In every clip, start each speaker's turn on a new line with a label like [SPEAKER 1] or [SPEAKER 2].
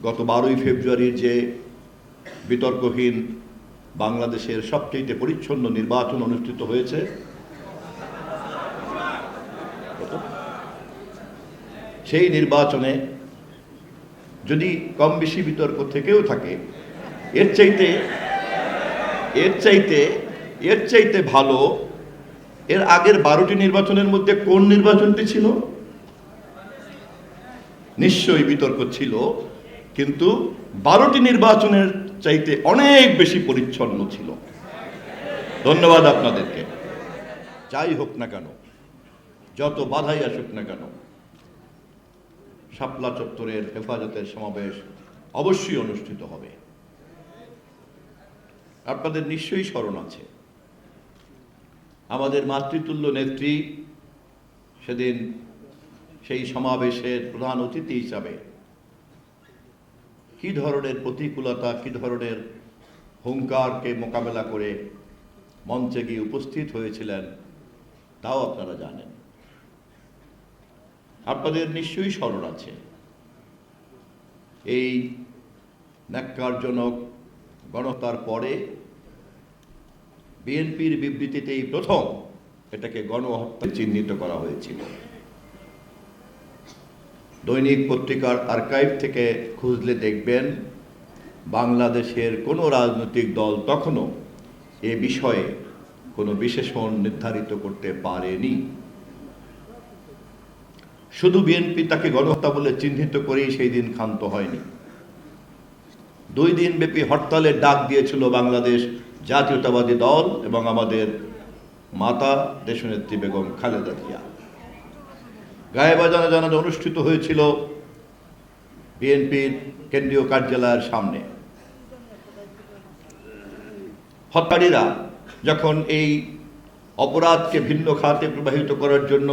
[SPEAKER 1] গত 12ই ফেব্রুয়ারির যে বিতর্কহীন বাংলাদেশের সবচেয়ে পরিচ্ছন্ন নির্বাচন অনুষ্ঠিত হয়েছে, সেই নির্বাচনে যদি কম বেশি বিতর্ক থেকেও থাকে, এর চাইতে ভালো এর আগের 12টি নির্বাচনের মধ্যে কোন নির্বাচনটি ছিল? নিশ্চয়ই বিতর্ক ছিল, কিন্তু 12টি নির্বাচনের চাইতে অনেক বেশি পরিচ্ছন্ন ছিল। ধন্যবাদ আপনাদেরকে। যাই হোক না কেন, যত বাধাই আসুক না কেন, শাপলা চত্বরের হেফাজতের সমাবেশ অবশ্যই অনুষ্ঠিত হবে। আপনাদের নিশ্চয়ই স্মরণ আছে, আমাদের মাতৃতুল্য নেত্রী সেদিন সেই সমাবেশের প্রধান অতিথি হিসাবে কি ধরনের প্রতিকূলতা, কি ধরনের হুঙ্কারকে মোকাবেলা করে মঞ্চে গিয়ে উপস্থিত হয়েছিলেন তাও আপনারা জানেন। আপনাদের নিশ্চয়ই স্মরণ আছে, এই ন্যাক্কারজনক গণহত্যার পরে বিএনপির বিবৃতিতেই প্রথম এটাকে গণহত্যা চিহ্নিত করা হয়েছিল। দৈনিক পত্রিকার আর্কাইভ থেকে খুঁজলে দেখবেন, বাংলাদেশের কোনো রাজনৈতিক দল তখনও এ বিষয়ে কোনো বিশেষণ নির্ধারিত করতে পারেনি। শুধু বিএনপি তাকে গণহত্যা বলে চিহ্নিত করেই সেই দিন ক্ষান্ত হয়নি। 2 দিন ব্যাপী হরতালের ডাক দিয়েছিল বাংলাদেশ জাতীয়তাবাদী দল এবং আমাদের মাতা দেশনেত্রী বেগম খালেদা জিয়া। গায়েবাজানা জানাজা অনুষ্ঠিত হয়েছিল বিএনপির কেন্দ্রীয় কার্যালয়ের সামনে। হত্যাকারীরা যখন এই অপরাধকে ভিন্ন খাতে প্রবাহিত করার জন্য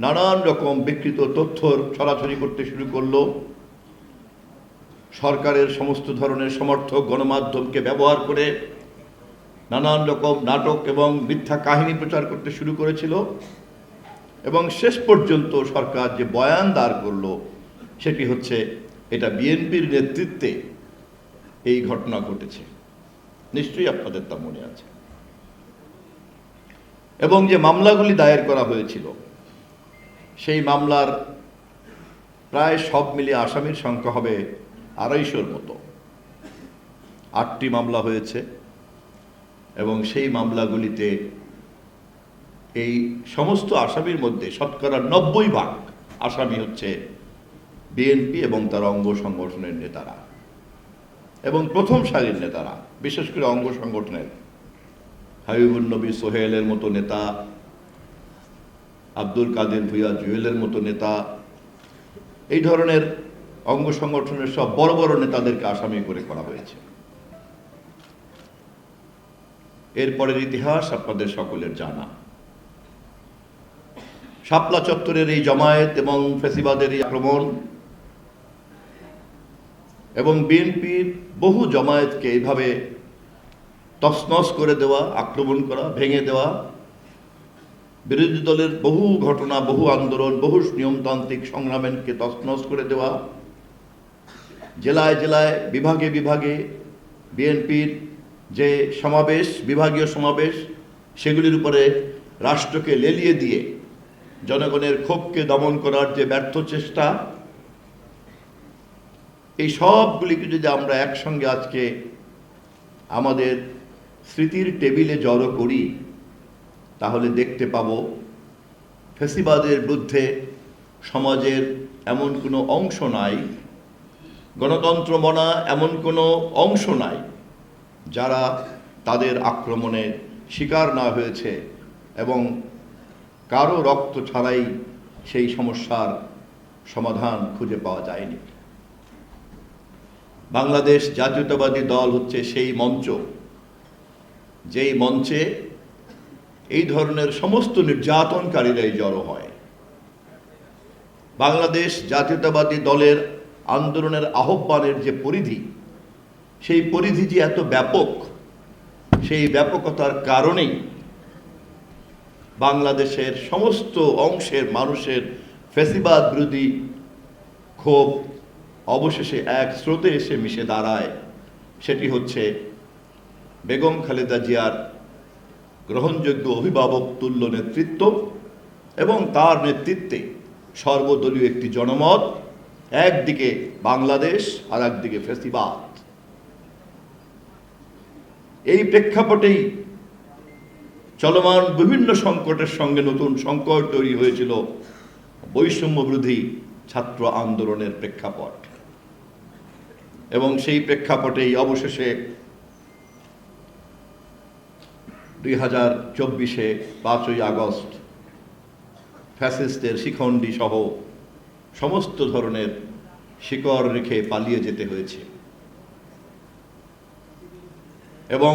[SPEAKER 1] নানান রকম বিকৃত তথ্য ছড়াছড়ি করতে শুরু করলো, সরকারের সমস্ত ধরনের সমর্থক গণমাধ্যমকে ব্যবহার করে নানান রকম নাটক এবং মিথ্যা কাহিনী প্রচার করতে শুরু করেছিল, এবং শেষ পর্যন্ত সরকার যে বয়ান দাঁড় করলো সেটি হচ্ছে এটা বিএনপির নেতৃত্বে এই ঘটনা ঘটেছে। নিশ্চয়ই আপনাদের তা মনে আছে। এবং যে মামলাগুলি দায়ের করা হয়েছিল, সেই মামলার প্রায় সব মিলিয়ে আসামির সংখ্যা হবে 250-র মতো। 8টি মামলা হয়েছে এবং সেই মামলাগুলিতে এই সমস্ত আসামির মধ্যে শতকরা 90% আসামি হচ্ছে বিএনপি এবং তার অঙ্গ সংগঠনের নেতারা এবং প্রথম সারির নেতারা, বিশেষ করে অঙ্গ সংগঠনের হাবিবুন নবী সোহেলের মতো নেতা, আব্দুল কাদের ভূঁইয়া জুয়েলের মতো নেতা, এই ধরনের অঙ্গ সংগঠনের সব বড় বড় নেতাদেরকে আসামি করে করা হয়েছে। এরপরের ইতিহাস আপনাদের সকলের জানা। শাপলা চত্বরের এই জমায়েত এবং ফ্যাসিবাদের এই আক্রমণ এবং বিএনপির বহু জমায়েতকে এইভাবে তছনছ করে দেওয়া, আক্রমণ করা, ভেঙে দেওয়া, বিরোধী দলের বহু ঘটনা, বহু আন্দোলন, বহু নিয়মতান্ত্রিক সংগ্রামকে তছনছ করে দেওয়া, জেলায় জেলায় বিভাগে বিভাগে বিএনপির যে সমাবেশ, বিভাগীয় সমাবেশ, সেগুলির উপরে রাষ্ট্রকে লেলিয়ে দিয়ে জনগণের ক্ষোভকে দমন করার যে ব্যর্থ চেষ্টা, এই সবগুলিকে যদি আমরা একসঙ্গে আজকে আমাদের স্মৃতির টেবিলে জড়ো করি, তাহলে দেখতে পাব ফ্যাসিবাদের বিরুদ্ধে সমাজের এমন কোনো অংশ নাই, গণতন্ত্র মনা এমন কোনো অংশ নাই যারা তাদের আক্রমণে শিকার না হয়েছে এবং কারো রক্ত ছাড়াই সেই সমস্যার সমাধান খুঁজে পাওয়া যায়নি। বাংলাদেশ জাতীয়তাবাদী দল হচ্ছে সেই মঞ্চ, যেই মঞ্চে এই ধরনের সমস্ত নির্যাতনকারীরাই জড়ো হয়। বাংলাদেশ জাতীয়তাবাদী দলের আন্দোলনের আহ্বানের যে পরিধি, সেই পরিধি যে এত ব্যাপক, সেই ব্যাপকতার কারণেই বাংলাদেশের সমস্ত অংশের মানুষের ফ্যাসিবাদ বিরোধী ক্ষোভ অবশেষে এক স্রোতে এসে মিশে দাঁড়ায়, সেটি হচ্ছে বেগম খালেদা জিয়ার গ্রহণযোগ্য অভিভাবক তুল্য নেতৃত্ব এবং তার নেতৃত্বে সর্বদলীয় একটি জনমত, একদিকে বাংলাদেশ আর একদিকে ফ্যাসিবাদ। এই প্রেক্ষাপটেই চলমান বিভিন্ন সংকটের সঙ্গে নতুন সংকট তৈরি হয়েছিল বৈষম্য বিরোধী ছাত্র আন্দোলনের প্রেক্ষাপট, এবং সেই প্রেক্ষাপটেই অবশেষে 2024-এ 5ই আগস্ট ফ্যাসিস্টের শিখণ্ডী সহ সমস্ত ধরনের শিকড় রেখে পালিয়ে যেতে হয়েছে। এবং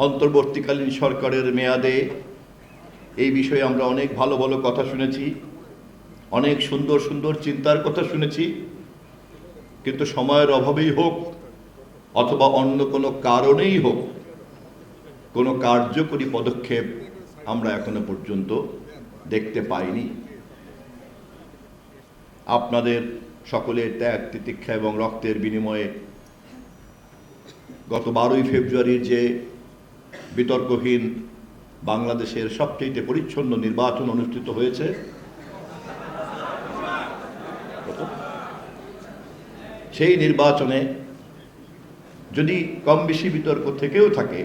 [SPEAKER 1] অন্তর্বর্তীকালীন সরকারের মেয়াদে এই বিষয়ে আমরা অনেক ভালো ভালো কথা শুনেছি, অনেক সুন্দর সুন্দর চিন্তার কথা শুনেছি, কিন্তু সময়ের অভাবেই হোক অথবা অন্য কোনো কারণেই হোক কোনো কার্যকরী পদক্ষেপ আমরা এখনো পর্যন্ত দেখতে পাইনি। আপনাদের সকলের ত্যাগ তিতিক্ষা এবং রক্তের বিনিময়ে গত 12ই ফেব্রুয়ারির যে বিতর্কহীন বাংলাদেশের সবচেয়ে পরিচ্ছন্ন নির্বাচন অনুষ্ঠিত হয়েছে, সেই নির্বাচনে যদি কম বেশি বিতর্ক থেকেও থাকে,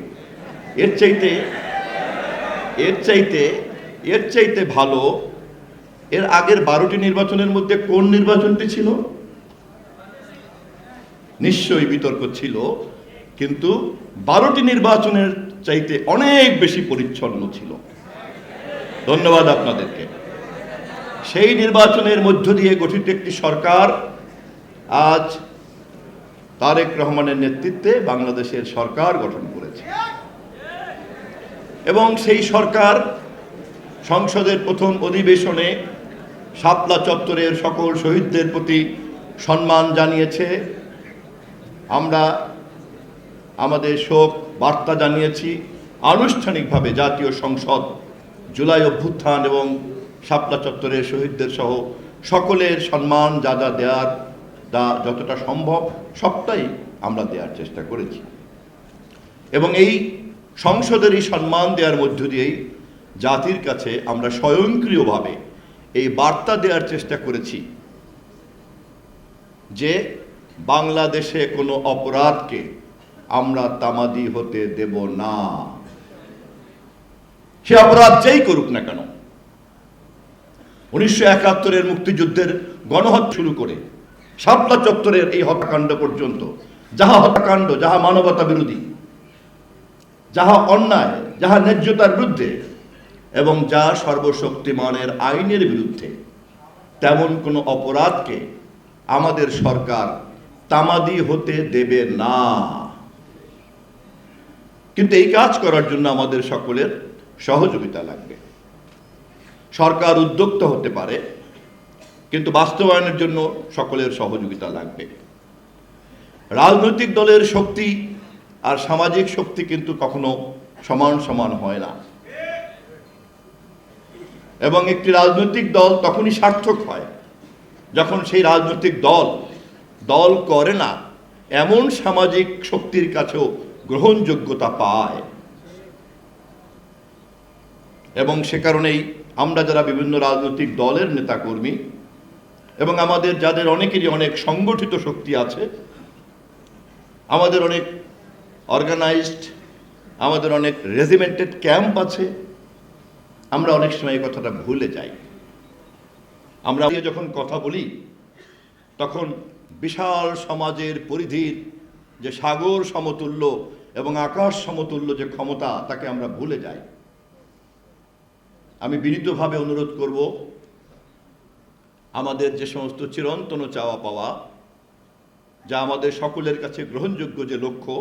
[SPEAKER 1] এর চাইতে ভালো এর আগের 12টি নির্বাচনের মধ্যে কোন নির্বাচনটি ছিল? নিশ্চয়ই বিতর্ক ছিল, কিন্তু 12টি নির্বাচনের চাইতে অনেক বেশি পরিচ্ছন্ন ছিল। ধন্যবাদ আপনাদেরকে। সেই নির্বাচনের মধ্য দিয়ে গঠিত একটি সরকার আজ তারেক রহমানের নেতৃত্বে বাংলাদেশের সরকার গঠন করেছে, এবং সেই সরকার সংসদের প্রথম অধিবেশনে শাপলা চত্বরের সকল শহীদদের প্রতি সম্মান জানিয়েছে। আমরা আমাদের শোক বার্তা জানিয়েছি। আনুষ্ঠানিকভাবে জাতীয় সংসদ জুলাই অভ্যুত্থান এবং শাপলা চত্বরের শহীদদের সহ সকলের সম্মান যা যা দেওয়ার যতটা সম্ভব সবটাই আমরা দেওয়ার চেষ্টা করেছি, এবং এই সংসদের এই সম্মান দেওয়ার মধ্য দিয়েই জাতির কাছে আমরা স্বয়ংক্রিয়ভাবে এই বার্তা দেওয়ার চেষ্টা করেছি যে বাংলাদেশে কোনো অপরাধকে আমরা তামাদি হতে দেব না, সে অপরাধ যেই করুক না কেন। 1971-এর মুক্তিযুদ্ধের গণহত্যা শুরু করে শাপলা চত্বরের এই হত্যাকাণ্ড পর্যন্ত, যাহা হত্যাকাণ্ড, যাহা মানবতা বিরোধী, যাহা অন্যায়, যাহা ন্যায্যতার বিরুদ্ধে এবং যা সর্বশক্তিমানের আইনের বিরুদ্ধে, তেমন কোনো অপরাধকে আমাদের সরকার তামাদি হতে দেবে না। কিন্তু এই কাজ করার জন্য আমাদের সকলের সহযোগিতা লাগবে। সরকার উদ্যোক্তা হতে পারে, কিন্তু বাস্তবায়নের জন্য সকলের সহযোগিতা লাগবে। রাজনৈতিক দলের শক্তি আর সামাজিক শক্তি কিন্তু কখনো সমান সমান হয় না, এবং একটি রাজনৈতিক দল তখনই সার্থক হয় যখন সেই রাজনৈতিক দল করে না এমন সামাজিক শক্তির কাছেও গ্রহণযোগ্যতা পায়। এবং সে কারণেই আমরা যারা বিভিন্ন রাজনৈতিক দলের নেতাকর্মী এবং আমাদের যাদের অনেকেরই অনেক সংগঠিত শক্তি আছে, আমাদের অনেক অর্গানাইজড, আমাদের অনেক রেজিমেন্টেড ক্যাম্প আছে, আমরা অনেক সময় এই কথাটা ভুলে যাই। আমরা যখন কথা বলি তখন বিশাল সমাজের পরিধির যে সাগর সমতুল্য এবং আকাশ সমতুল্য যে ক্ষমতা, তাকে আমরা ভুলে যাই। আমি বিনীতভাবে অনুরোধ করব, আমাদের যে সমস্ত চিরন্তন চাওয়া পাওয়া, যা আমাদের সকলের কাছে গ্রহণযোগ্য যে লক্ষ্য,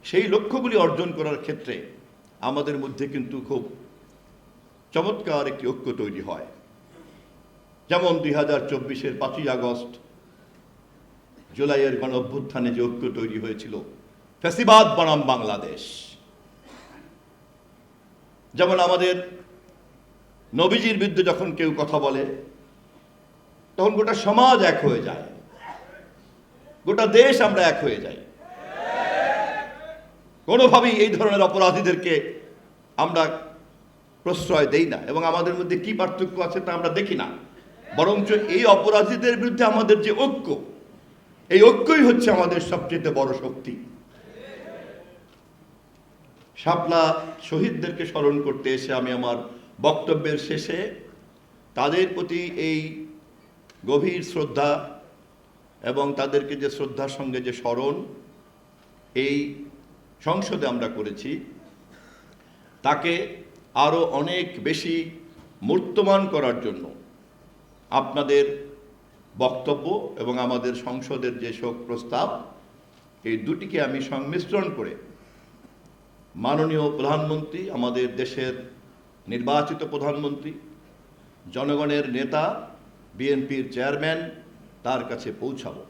[SPEAKER 1] সেই লক্ষ্যগুলি অর্জন করার ক্ষেত্রে আমাদের মধ্যে কিন্তু খুব চমৎকার একটি ঐক্য তৈরি হয়। যেমন 2024-এর 5ই আগস্ট জুলাইয়ের গণ অভ্যুত্থানে যে ঐক্য তৈরি হয়েছিল, ফ্যাসিবাদ বনাম বাংলাদেশ। যেমন আমাদের নবীজির বিরুদ্ধে যখন কেউ কথা বলে তখন গোটা সমাজ এক হয়ে যায়, গোটা দেশ আমরা এক হয়ে যাই। কোনোভাবেই এই ধরনের অপরাধীদেরকে আমরা প্রশ্রয় দেই না, এবং আমাদের মধ্যে কি পার্থক্য আছে তা আমরা দেখি না, বরঞ্চ এই অপরাধীদের বিরুদ্ধে আমাদের যে ঐক্য, এই ঐক্যই হচ্ছে আমাদের সবচেয়ে বড় শক্তি। শাপলা শহীদদেরকে স্মরণ করতে এসে আমি আমার বক্তব্যের শেষে তাদের প্রতি এই গভীর শ্রদ্ধা এবং তাদেরকে যে শ্রদ্ধার সঙ্গে যে স্মরণ এই সংসদে আমরা করেছি, তাকে আরও অনেক বেশি মূর্তমান করার জন্য আপনাদের বক্তব্য এবং আমাদের সংসদের যে শোক প্রস্তাব, এই দুটিকে আমি সংমিশ্রণ করে মাননীয় প্রধানমন্ত্রী, আমাদের দেশের নির্বাচিত প্রধানমন্ত্রী, জনগণের নেতা, বিএনপির চেয়ারম্যান, তার কাছে পৌঁছাবো।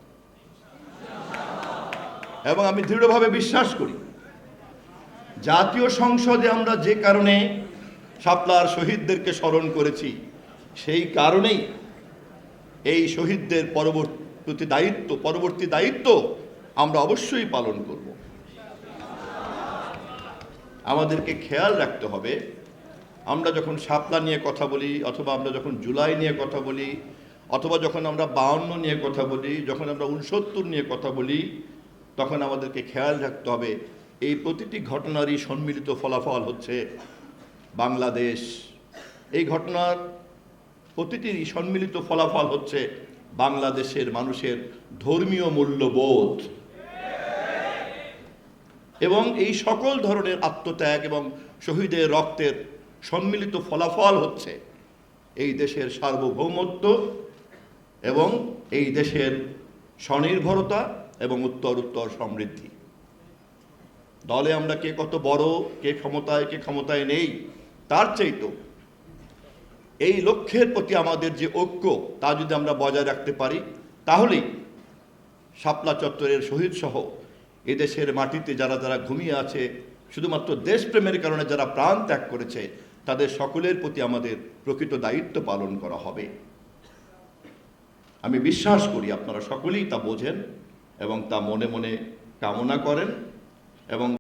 [SPEAKER 1] এবং আমি দৃঢ়ভাবে বিশ্বাস করি, জাতীয় সংসদে আমরা যে কারণে শাপলার শহীদদেরকে স্মরণ করেছি, সেই কারণেই এই শহীদদের পরবর্তী দায়িত্ব আমরা অবশ্যই পালন করব। আমাদেরকে খেয়াল রাখতে হবে, আমরা যখন শাপলা নিয়ে কথা বলি, অথবা আমরা যখন জুলাই নিয়ে কথা বলি, অথবা যখন আমরা 52 নিয়ে কথা বলি, যখন আমরা 69 নিয়ে কথা বলি, তখন আমাদেরকে খেয়াল রাখতে হবে এই প্রতিটি ঘটনারই সম্মিলিত ফলাফল হচ্ছে বাংলাদেশ। এই ঘটনার প্রতিটিরই সম্মিলিত ফলাফল হচ্ছে বাংলাদেশের মানুষের ধর্মীয় মূল্যবোধ, এবং এই সকল ধরনের আত্মত্যাগ এবং শহীদের রক্তের সম্মিলিত ফলাফল হচ্ছে এই দেশের সার্বভৌমত্ব এবং এই দেশের স্বনির্ভরতা এবং উত্তর সমৃদ্ধি। দলে আমরা কে কত বড়, কে ক্ষমতায় নেই, তার চাইতেও এই লক্ষ্যের প্রতি আমাদের যে ঐক্য, তা যদি আমরা বজায় রাখতে পারি, তাহলেই শাপলা চত্বরের শহীদ সহ এদেশের মাটিতে যারা যারা ঘুমিয়ে আছে, শুধুমাত্র দেশপ্রেমের কারণে যারা প্রাণ ত্যাগ করেছে, তাদের সকলের প্রতি আমাদের প্রকৃত দায়িত্ব পালন করা হবে। আমি বিশ্বাস করি আপনারা সকলেই তা বোঝেন এবং তা মনে মনে কামনা করেন, এবং